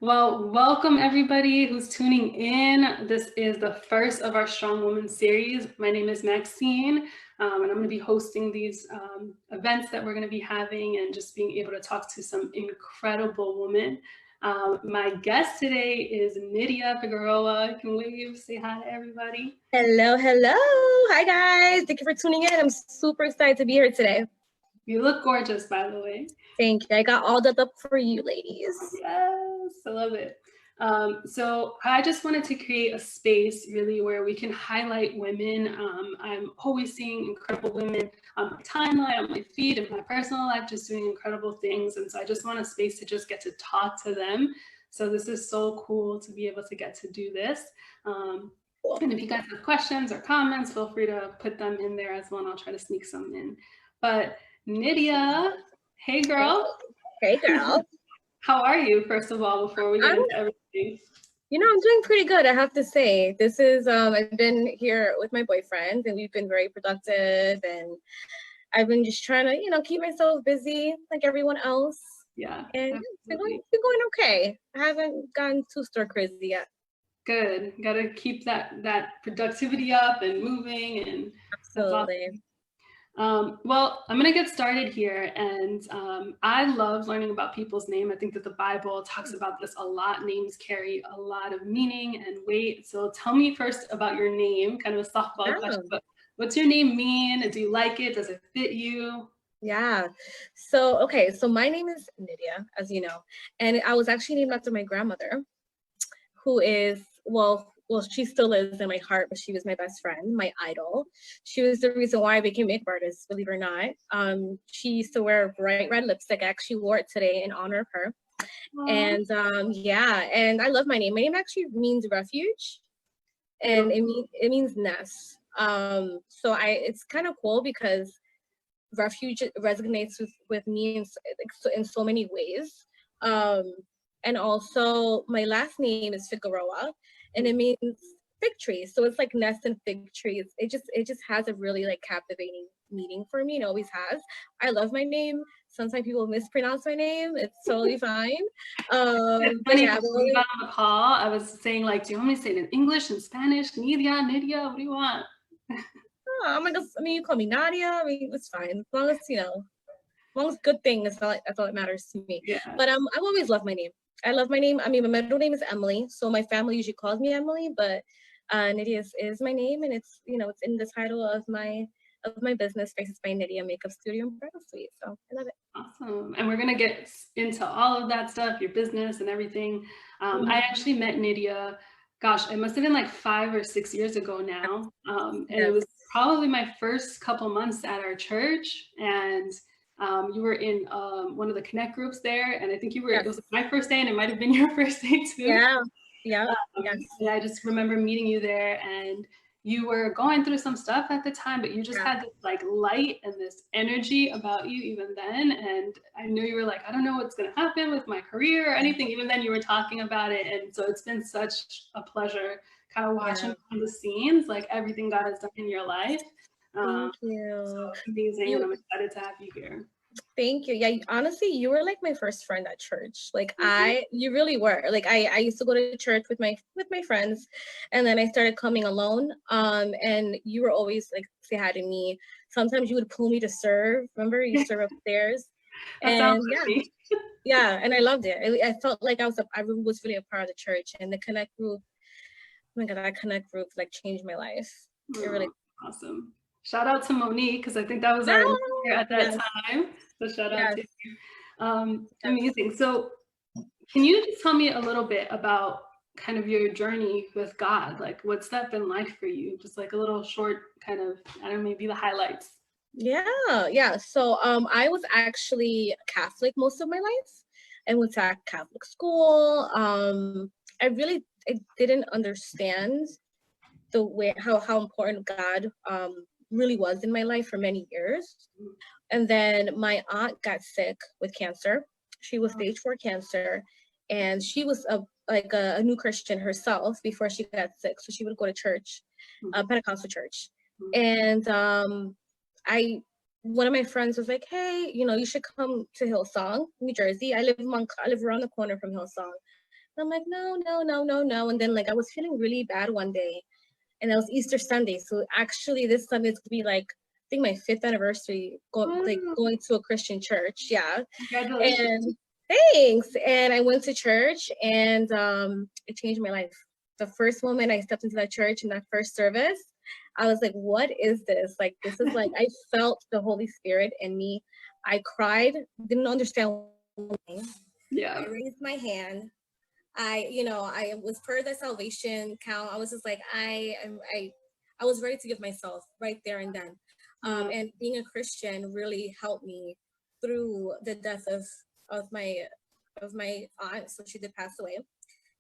Well, welcome everybody who's tuning in. This is the first of our Strong Woman series. My name is Maxine, and I'm going to be hosting these events that we're going to be having and just being able to talk to some incredible women. My guest today is Nydia Figueroa. You can wave, say hi to everybody. Hello. Hi, guys. Thank you for tuning in. I'm super excited to be here today. You look gorgeous, by the way. Thank you. I got all that up for you, ladies. Yes, I love it. So I just wanted to create a space really where we can highlight women. I'm always seeing incredible women on my timeline, on my feed, in my personal life, just doing incredible things. And so I just want a space to just get to talk to them. So this is so cool to be able to get to do this. And if you guys have questions or comments, feel free to put them in there as well, and I'll try to sneak some in. But Nydia, hey girl. Hey girl. How are you, first of all, before we get into everything? You know, I'm doing pretty good, I have to say. This is, I've been here with my boyfriend and we've been very productive, and I've been just trying to, keep myself busy like everyone else. Yeah. And it's been going okay. I haven't gotten too stir crazy yet. Good. Got to keep that productivity up and moving. And absolutely. Well, I'm going to get started here. And I love learning about people's name. I think that the Bible talks about this a lot. Names carry a lot of meaning and weight. So tell me first about your name, kind of a softball question. But what's your name mean? Do you like it? Does it fit you? Yeah. So, okay. So my name is Nydia, as you know, and I was actually named after my grandmother, who is, well, she still lives in my heart, but she was my best friend, my idol. She was the reason why I became a makeup artist, believe it or not. She used to wear bright red lipstick. I actually wore it today in honor of her. Aww. And yeah, and I love my name. My name actually means refuge, and it means nest. So it's kind of cool because refuge resonates with me in so many ways. And also my last name is Figueroa, and it means fig tree. So it's like nest and fig trees. It just has a really like captivating meaning for me. It always has. I love my name. Sometimes people mispronounce my name. It's totally fine. It's funny, yeah, when we got on the call, I was saying like, do you want me to say it in English and Spanish? Nydia, what do you want? Oh my God, I mean, you call me Nadia. I mean, it's fine. As long as good thing, that's all that matters to me. Yeah. But I've always loved my name. I love my name. I mean, my middle name is Emily, so my family usually calls me Emily, but Nydia is my name, and it's it's in the title of my business, Faces by Nydia Makeup Studio and Bridal Suite. So I love it. Awesome. And we're gonna get into all of that stuff, your business and everything. I actually met Nydia, gosh, it must have been like 5 or 6 years ago now. And it was probably my first couple months at our church, and you were in one of the Connect groups there, and I think you were, it was my first day, and it might have been your first day too. Yeah. Yes. And I just remember meeting you there, and you were going through some stuff at the time, but you just had this like light and this energy about you even then. And I knew you were like, I don't know what's going to happen with my career or anything. Even then you were talking about it. And so it's been such a pleasure kind of watching behind the scenes, like everything God has done in your life. Thank you. So amazing. And I'm excited to have you here. Thank you. Yeah, honestly, you were like my first friend at church. Like you really were. Like I used to go to church with my friends, and then I started coming alone. And you were always like say hi to me. Sometimes you would pull me to serve. Remember, you serve upstairs. And yeah, and I loved it. I felt like I was really a part of the church, and the Connect group. Oh my God, that Connect group like changed my life. It really awesome. Shout out to Monique, because I think that was our leader at that time. So shout out to you. Amazing. So can you just tell me a little bit about kind of your journey with God? Like, what's that been like for you? Just like a little short kind of, I don't know, maybe the highlights. Yeah. So I was actually Catholic most of my life. I went to Catholic school. I didn't understand the way how important God really was in my life for many years. And then my aunt got sick with cancer. She was stage 4 cancer, and she was a new Christian herself before she got sick. So she would go to church, Pentecostal church. And one of my friends was like, hey, you should come to Hillsong, New Jersey. I live around the corner from Hillsong. I'm like, no, no, no, no, no. And then like I was feeling really bad one day, and it was Easter Sunday. So actually this Sunday is gonna be like I think my 5th anniversary Wow. going to a Christian church. Yeah. Congratulations. And thanks. And I went to church, and it changed my life. The first moment I stepped into that church in that first service, I was like, what is this? Like, this is like, I felt the Holy Spirit in me. I cried, didn't understand why. Yeah. I raised my hand. I was per the salvation count. I was just like, I was ready to give myself right there and then. Yeah. And being a Christian really helped me through the death of my of my aunt. So she did pass away.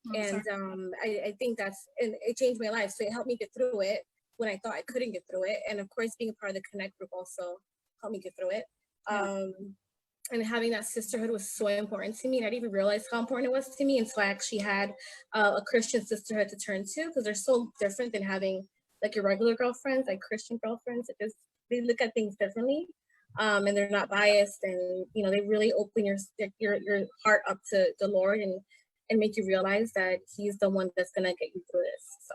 I'm And sorry. I think and it changed my life. So it helped me get through it when I thought I couldn't get through it. And of course, being a part of the Connect group also helped me get through it. Yeah. And having that sisterhood was so important to me. And I didn't even realize how important it was to me until I actually had a Christian sisterhood to turn to, because they're so different than having like your regular girlfriends, like Christian girlfriends. They look at things differently, and they're not biased, and they really open your heart up to the Lord and make you realize that He's the one that's gonna get you through this. So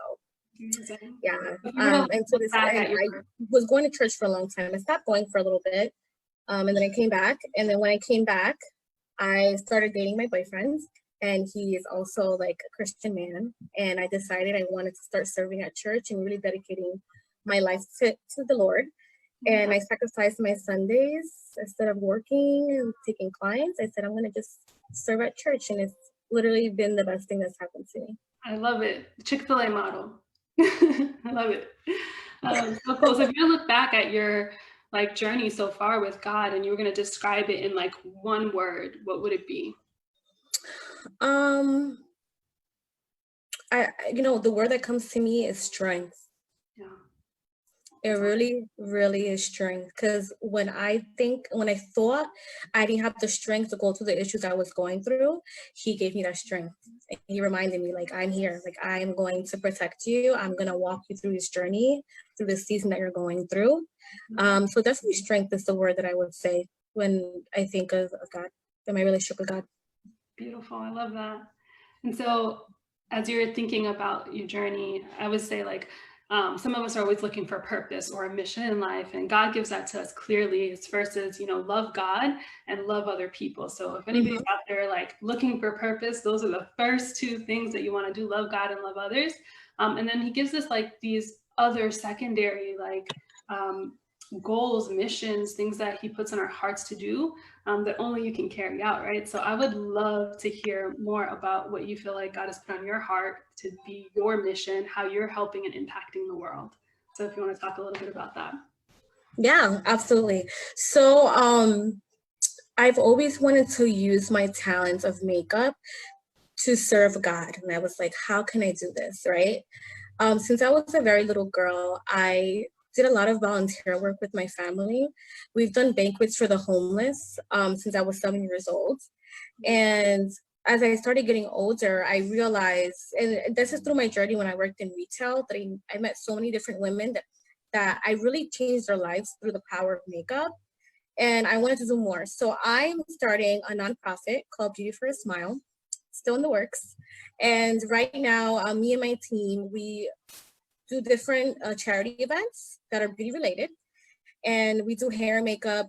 Amazing. yeah, If you were to and to look this, back and at your I was going to church for a long time. I stopped going for a little bit. And then I came back. And then when I came back, I started dating my boyfriend. And he is also like a Christian man. And I decided I wanted to start serving at church and really dedicating my life to the Lord. And I sacrificed my Sundays instead of working and taking clients. I said, I'm going to just serve at church. And it's literally been the best thing that's happened to me. I love it. Chick-fil-A model. I love it. So cool. So if you look back at your like journey so far with God and you were going to describe it in like one word, what would it be? The word that comes to me is strength. Yeah. It really, really is strength. Because when I thought I didn't have the strength to go through the issues I was going through, He gave me that strength. And He reminded me, like, I'm here. Like, I'm going to protect you. I'm going to walk you through this journey, through this season that you're going through. So definitely strength is the word that I would say when I think of God and my relationship with God. Beautiful. I love that. And so as you're thinking about your journey, I would say like some of us are always looking for a purpose or a mission in life, and God gives that to us clearly. His first is, love God and love other people. So if anybody's out there like looking for purpose, those are the first two things that you want to do: love God and love others. And then He gives us like these other secondary like goals, missions, things that He puts in our hearts to do that only you can carry out, right? So I would love to hear more about what you feel like God has put on your heart to be your mission, how you're helping and impacting the world. So if you want to talk a little bit about that. Yeah, absolutely. So I've always wanted to use my talents of makeup to serve God. And I was like, how can I do this, right? Since I was a very little girl, I did a lot of volunteer work with my family. We've done banquets for the homeless since I was 7 years old. And as I started getting older, I realized, and this is through my journey when I worked in retail, that I met so many different women that I really changed their lives through the power of makeup. And I wanted to do more. So I'm starting a nonprofit called Beauty for a Smile, still in the works. And right now, me and my team, we do different charity events that are beauty related. And we do hair and makeup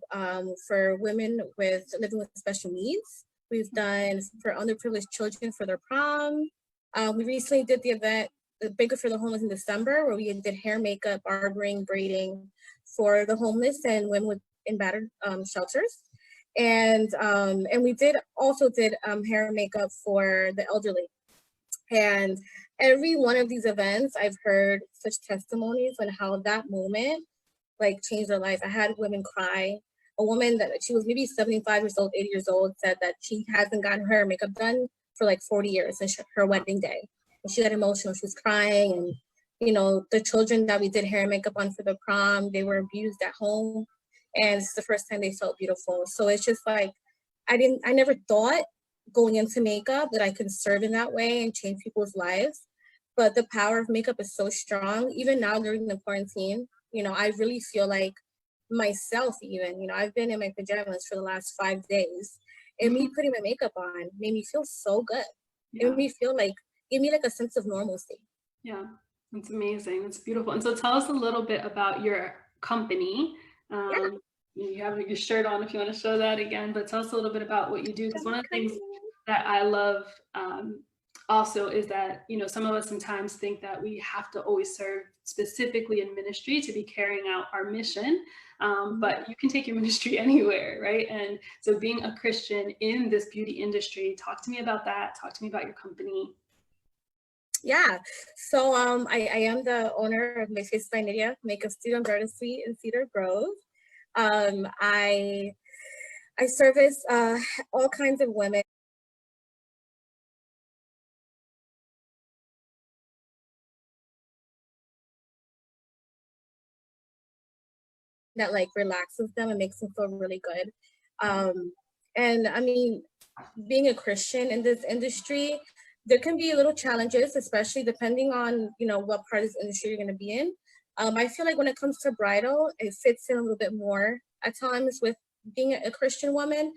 for women living with special needs. We've done for underprivileged children for their prom. We recently did the banquet for the homeless in December, where we did hair, makeup, barbering, braiding for the homeless and women in battered shelters. And we did hair and makeup for the elderly. And every one of these events, I've heard such testimonies on how that moment like changed their life. I had women cry. A woman that she was maybe 75 years old, 80 years old, said that she hasn't gotten her makeup done for like 40 years since her wedding day. And she got emotional. She was crying. And, the children that we did hair and makeup on for the prom, they were abused at home. And it's the first time they felt beautiful. So it's just like, I never thought going into makeup that I could serve in that way and change people's lives. But the power of makeup is so strong. Even now during the quarantine, I really feel like myself even, I've been in my pajamas for the last 5 days, and me putting my makeup on made me feel so good. It made me feel like, gave me like a sense of normalcy. Yeah, that's amazing. That's beautiful. And so tell us a little bit about your company. Yeah. You have your shirt on if you want to show that again, but tell us a little bit about what you do. Because one of the things that I love also is that, you know, some of us sometimes think that we have to always serve specifically in ministry to be carrying out our mission. But you can take your ministry anywhere, right? And so being a Christian in this beauty industry, talk to me about that. Talk to me about your company. Yeah, so I am the owner of Make Spaces by Nydia, Makeup Studio and Garden Suite in Cedar Grove. I service all kinds of women that like relaxes them and makes them feel really good. And I mean, being a Christian in this industry, there can be little challenges, especially depending on, you know, what part of this industry you're going to be in. I feel like when it comes to bridal, it fits in a little bit more at times with being a Christian woman.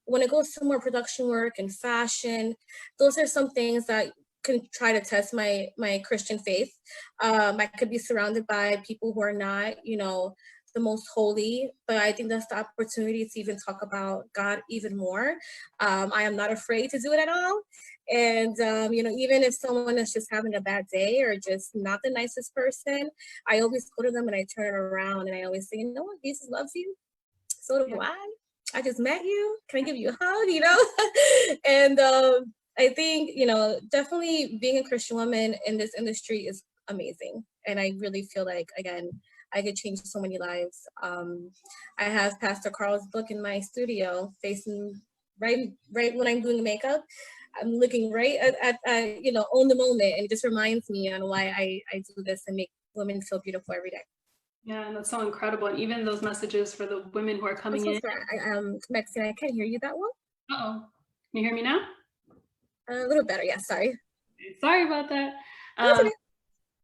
When it goes to more production work and fashion, those are some things that can try to test my Christian faith. I could be surrounded by people who are not, you know, the most holy, but I think that's the opportunity to even talk about God even more. I am not afraid to do it at all. And, you know, even if someone is just having a bad day or just not the nicest person, I always go to them and I turn it around and I always say, you know what, Jesus loves you. So do I. I just met you. Can I give you a hug, you know? And I think, you know, definitely being a Christian woman in this industry is amazing. And I really feel like, again, I could change so many lives. I have Pastor Carl's book in my studio, facing right when I'm doing makeup. I'm looking right at you know, on the moment, and it just reminds me on why I do this and make women feel beautiful every day. Yeah, and that's so incredible. And even those messages for the women who are coming in. Maxine, I can't hear you that well. Uh-oh. Can you hear me now? A little better, yeah, sorry. Sorry about that. Okay.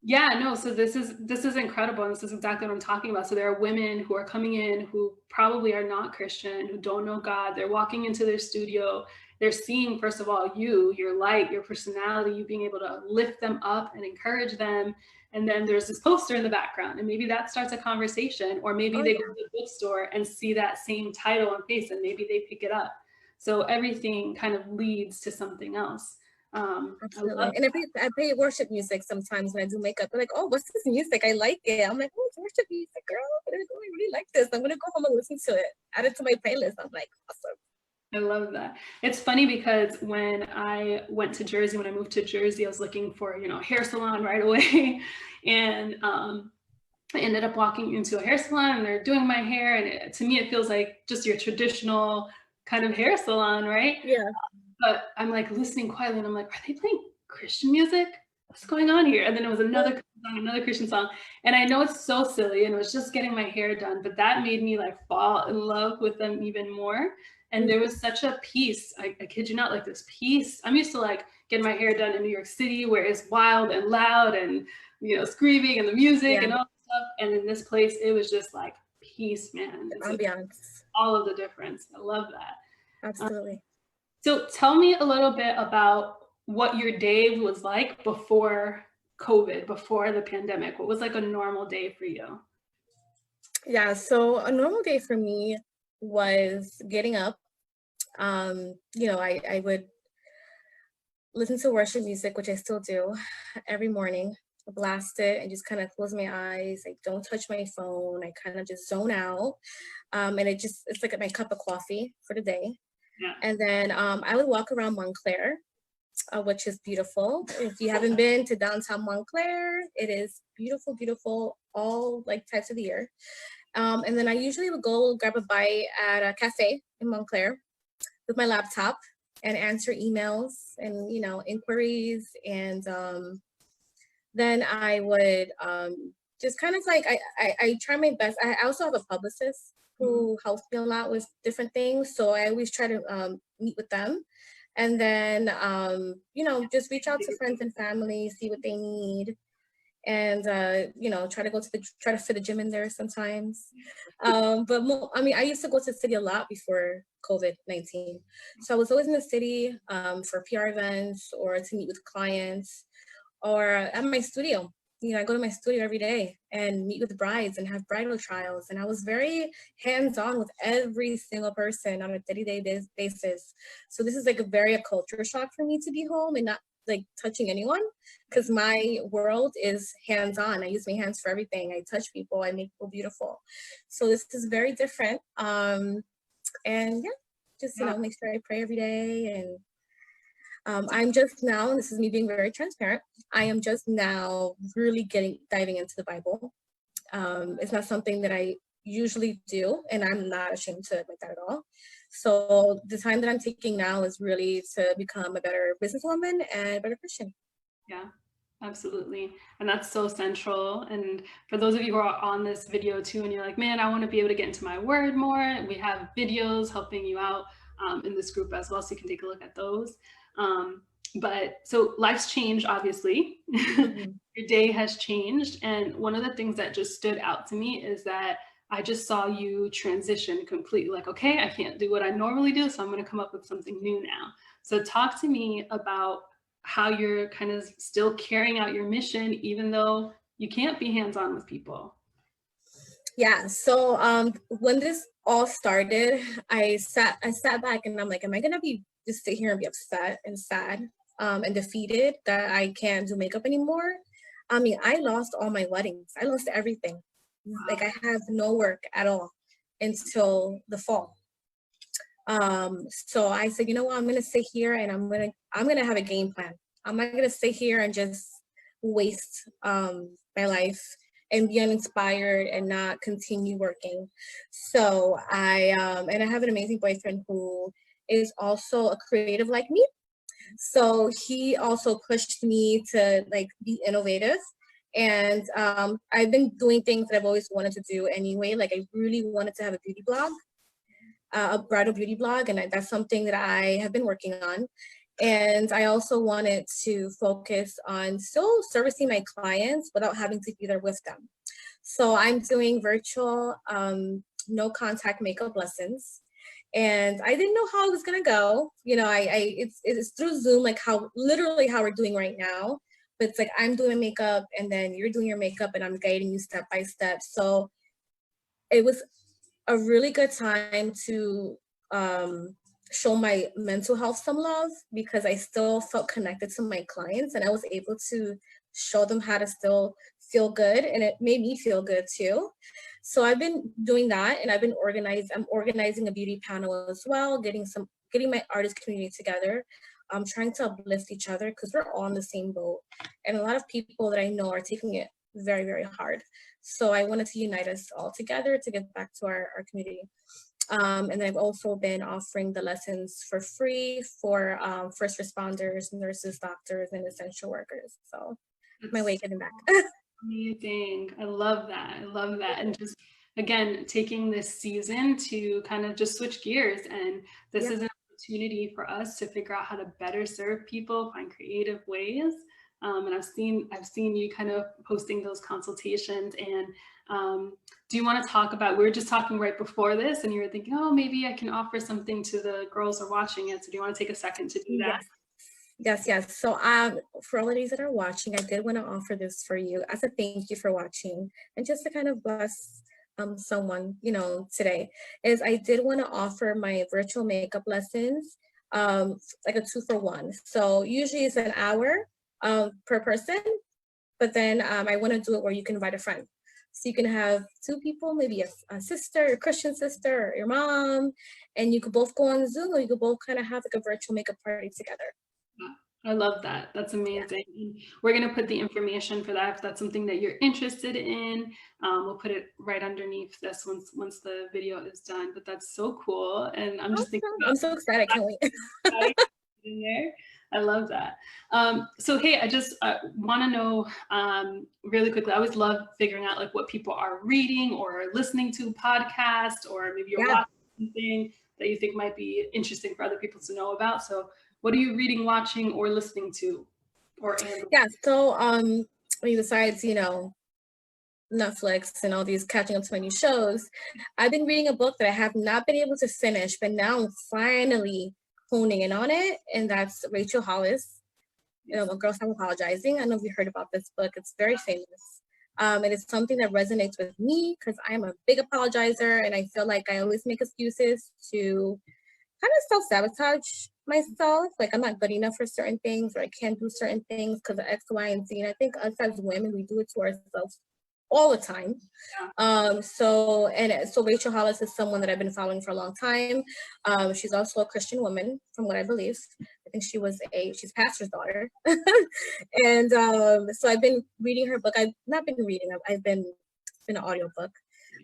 Yeah, no, so this is incredible. And this is exactly what I'm talking about. So there are women who are coming in who probably are not Christian, who don't know God. They're walking into their studio. They're seeing, first of all, you, your light, your personality, you being able to lift them up and encourage them. And then there's this poster in the background, and maybe that starts a conversation, or maybe they go to the bookstore and see that same title and face, and maybe they pick it up. So everything kind of leads to something else. Absolutely. And I play worship music sometimes when I do makeup. They're like, oh, what's this music? I like it. I'm like, oh, it's worship music, girl. I really like this. I'm going to go home and listen to it. Add it to my playlist. I'm like, awesome. I love that. It's funny because when I went to Jersey, when I moved to Jersey, I was looking for, you know, a hair salon right away. And I ended up walking into a hair salon and they're doing my hair. And to me, it feels like just your traditional kind of hair salon, right? Yeah. But I'm like listening quietly and I'm like, are they playing Christian music? What's going on here? And then it was another Christian song. And I know it's so silly and it was just getting my hair done, but that made me like fall in love with them even more. And there was such a peace. I kid you not, like this peace. I'm used to like getting my hair done in New York City where it's wild and loud and, you know, screaming and the music and all that stuff. And in this place, it was just like peace, man. It's like all of the difference. I love that. Absolutely. So tell me a little bit about what your day was like before COVID, before the pandemic. What was like a normal day for you? Yeah, so a normal day for me was getting up. You know, I would listen to worship music, which I still do every morning, blast it and just kind of close my eyes. I don't touch my phone. I kind of just zone out. And it's like my cup of coffee for the day. Yeah. And then I would walk around Montclair, which is beautiful. If you haven't been to downtown Montclair, it is beautiful, beautiful, all like types of the year. And then I usually would go grab a bite at a cafe in Montclair with my laptop and answer emails and, you know, inquiries. And then I would just kind of like, I try my best. I also have a publicist who helps me a lot with different things. So I always try to meet with them. And then, you know, just reach out to friends and family, see what they need. and you know, try to fit the gym in there sometimes. But I mean, I used to go to the city a lot before COVID-19, so I was always in the city for PR events or to meet with clients or at my studio. You know, I go to my studio every day and meet with brides and have bridal trials. And I was very hands-on with every single person on a day-to-day basis. So this is like a culture shock for me to be home and not like touching anyone, because my world is hands-on. I use my hands for everything. I touch people, I make people beautiful. So this is very different. And yeah, just, you know, make sure I pray every day. And I'm just now, and this is me being very transparent, I am just now really diving into the Bible. It's not something that I usually do, and I'm not ashamed to admit that at all. So the time that I'm taking now is really to become a better businesswoman and a better Christian. Yeah, absolutely. And that's so central. And for those of you who are on this video too, and you're like, man, I want to be able to get into my word more, we have videos helping you out in this group as well, so you can take a look at those. But so life's changed, obviously. Mm-hmm. Your day has changed. And one of the things that just stood out to me is that I just saw you transition completely, like, okay, I can't do what I normally do, so I'm going to come up with something new now. So talk to me about how you're kind of still carrying out your mission, even though you can't be hands-on with people. Yeah. So when this all started, I sat back and I'm like, am I going to be just sit here and be upset and sad and defeated that I can't do makeup anymore? I mean, I lost all my weddings. I lost everything. Wow. Like I have no work at all until the fall. So I said, you know what, I'm gonna sit here and I'm gonna have a game plan. I'm not gonna sit here and just waste my life and be uninspired and not continue working. So I have an amazing boyfriend who is also a creative like me. So he also pushed me to like be innovative. And I've been doing things that I've always wanted to do anyway. Like I really wanted to have a beauty blog, a bridal beauty blog, and that's something that I have been working on. And I also wanted to focus on still servicing my clients without having to be there with them. So I'm doing virtual, no contact makeup lessons. And I didn't know how it was gonna go. You know, it's through Zoom, like literally how we're doing right now. But it's like I'm doing makeup and then you're doing your makeup and I'm guiding you step by step. So it was a really good time to show my mental health some love, because I still felt connected to my clients and I was able to show them how to still feel good, and it made me feel good too. So I've been doing that, and I'm organizing a beauty panel as well, getting my artist community together. I'm trying to uplift each other because we're all on the same boat, and a lot of people that I know are taking it very, very hard. So I wanted to unite us all together to give back to our community. And I've also been offering the lessons for free for first responders, nurses, doctors, and essential workers. So that's my way of giving back. Amazing. I love that. I love that. And just, again, taking this season to kind of just switch gears. And this is an opportunity for us to figure out how to better serve people, find creative ways. And I've seen you kind of posting those consultations. And do you want to talk about, we were just talking right before this and you were thinking, oh, maybe I can offer something to the girls who are watching it. So do you want to take a second to do that? Yes. So for all of these that are watching, I did want to offer this for you as a thank you for watching, and just to kind of bless someone, you know, today, is I did want to offer my virtual makeup lessons, like a 2-for-1. So usually it's an hour per person, but then I want to do it where you can invite a friend. So you can have 2 people, maybe a sister, a Christian sister, or your mom, and you could both go on Zoom, or you could both kind of have like a virtual makeup party together. I love that. That's amazing. Yeah. We're going to put the information for that if that's something that you're interested in. We'll put it right underneath this once the video is done. But that's so cool. And I'm just thinking, I'm so excited. I can't wait. In there. I love that. So hey, I just want to know really quickly. I always love figuring out like what people are reading or listening to podcasts, or maybe you're watching something that you think might be interesting for other people to know about. So what are you reading, watching, or listening to? Yeah, so I mean, besides, you know, Netflix and all these catching up to my new shows, I've been reading a book that I have not been able to finish, but now I'm finally honing in on it, and that's Rachel Hollis, you know, A Girl Stop Apologizing. I don't know if you heard about this book. It's very famous. And it's something that resonates with me because I'm a big apologizer and I feel like I always make excuses to kind of self-sabotage myself. Like I'm not good enough for certain things or I can't do certain things because of X, Y, and Z. And I think us as women, we do it to ourselves all the time. So Rachel Hollis is someone that I've been following for a long time. She's also a Christian woman, from what I believe. I think she's pastor's daughter. And so I've been reading her book. I've not been reading, I've been in an audiobook.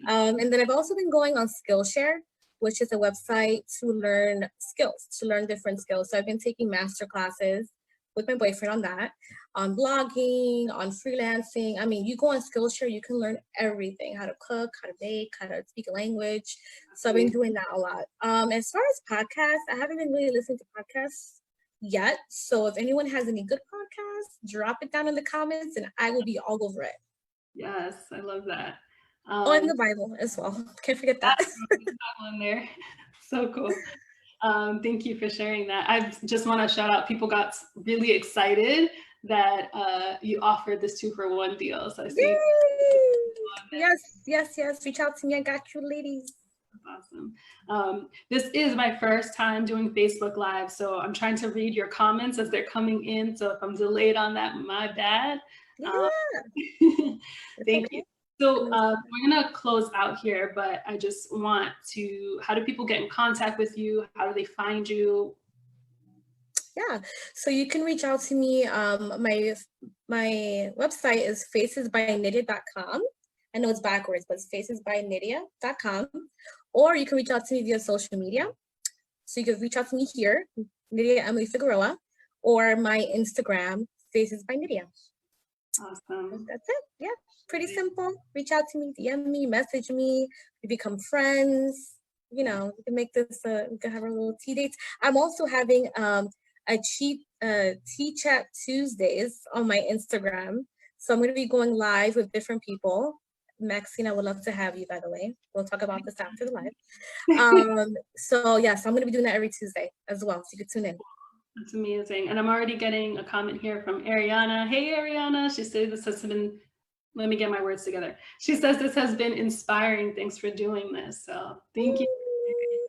And then I've also been going on Skillshare, which is a website to learn skills, to learn different skills. So I've been taking master classes with my boyfriend on that, on blogging, on freelancing. I mean, you go on Skillshare, you can learn everything, how to cook, how to bake, how to speak a language. So I've been doing that a lot. As far as podcasts, I haven't been really listening to podcasts yet. So if anyone has any good podcasts, drop it down in the comments and I will be all over it. Yes, I love that. And the Bible as well. Can't forget that. In there. So cool. Thank you for sharing that. I just want to shout out, people got really excited that you offered this 2-for-1 deal. So I see. Yes. Reach out to me. I got you, ladies. Awesome. This is my first time doing Facebook Live, so I'm trying to read your comments as they're coming in. So if I'm delayed on that, my bad. Thank you. So we're gonna close out here, but I just want to, how do people get in contact with you? How do they find you? Yeah, so you can reach out to me. My website is facesbynydia.com. I know it's backwards, but it's facesbynydia.com. Or you can reach out to me via social media. So you can reach out to me here, Nydia Emily Figueroa, or my Instagram, facesbynydia. Awesome. That's it. Yeah, pretty simple. Reach out to me, DM me, message me. We become friends. You know, we can make this. We can have a little tea dates. I'm also having a tea chat Tuesdays on my Instagram. So I'm going to be going live with different people. Maxine, I would love to have you, by the way. We'll talk about this after the live. So yes, I'm going to be doing that every Tuesday as well. So you can tune in. That's amazing. And I'm already getting a comment here from Ariana. Hey, Ariana. She says this has been, let me get my words together. She says this has been inspiring. Thanks for doing this. So thank you.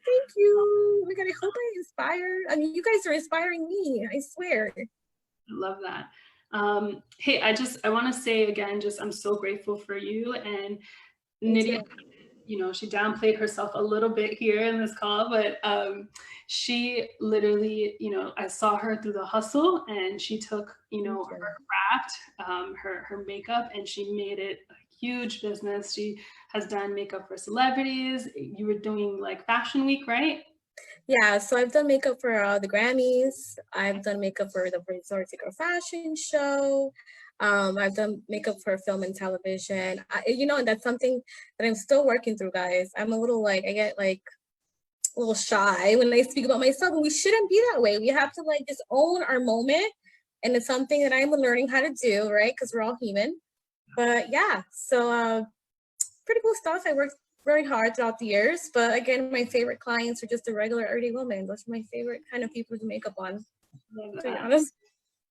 Thank you. Oh my God, I hope I inspire. I mean, you guys are inspiring me. I swear. I love that. Hey, I want to say again, I'm so grateful for you. And Nydia, you know, she downplayed herself a little bit here in this call, but she literally, you know, I saw her through the hustle and she took, you know, her craft, her makeup, and she made it a huge business. She has done makeup for celebrities. You were doing like Fashion Week, right? Yeah, so I've done makeup for the Grammys. I've done makeup for the Victoria's Secret fashion show. I've done makeup for film and television. You know, and that's something that I'm still working through, guys. I'm a little I get like a little shy when I speak about myself, and we shouldn't be that way. We have to like just own our moment, and it's something that I'm learning how to do, right? Because we're all human. But yeah, so pretty cool stuff. I worked very hard throughout the years, but again, my favorite clients are just the regular everyday women. Those are my favorite kind of people to make up on, to be honest.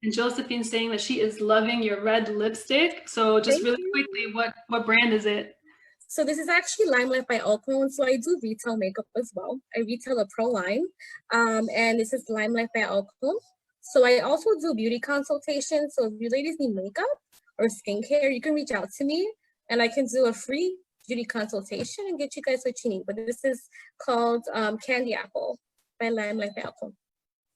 And Josephine's saying that she is loving your red lipstick. So just really quickly, what brand is it? So this is actually Limelight by Alcone. So I do retail makeup as well. I retail a pro line, and this is Limelight by Alcone. So I also do beauty consultations. So if you ladies need makeup or skincare, you can reach out to me, and I can do a free beauty consultation and get you guys what you need. But this is called Candy Apple by Limelight by Alcone.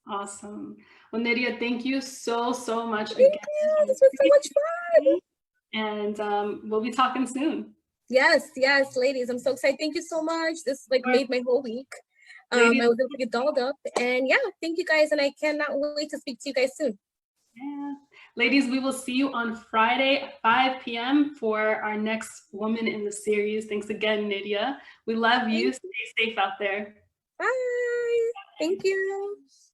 Awesome. Well, Nydia, thank you so much again. Thank you. This was so much fun. And we'll be talking soon. Yes, ladies. I'm so excited. Thank you so much. This made my whole week. I was able to get dolled up. And yeah, thank you guys. And I cannot wait to speak to you guys soon. Yeah. Ladies, we will see you on Friday at 5 p.m. for our next woman in the series. Thanks again, Nydia. We love you. Stay safe out there. Bye. Thank you.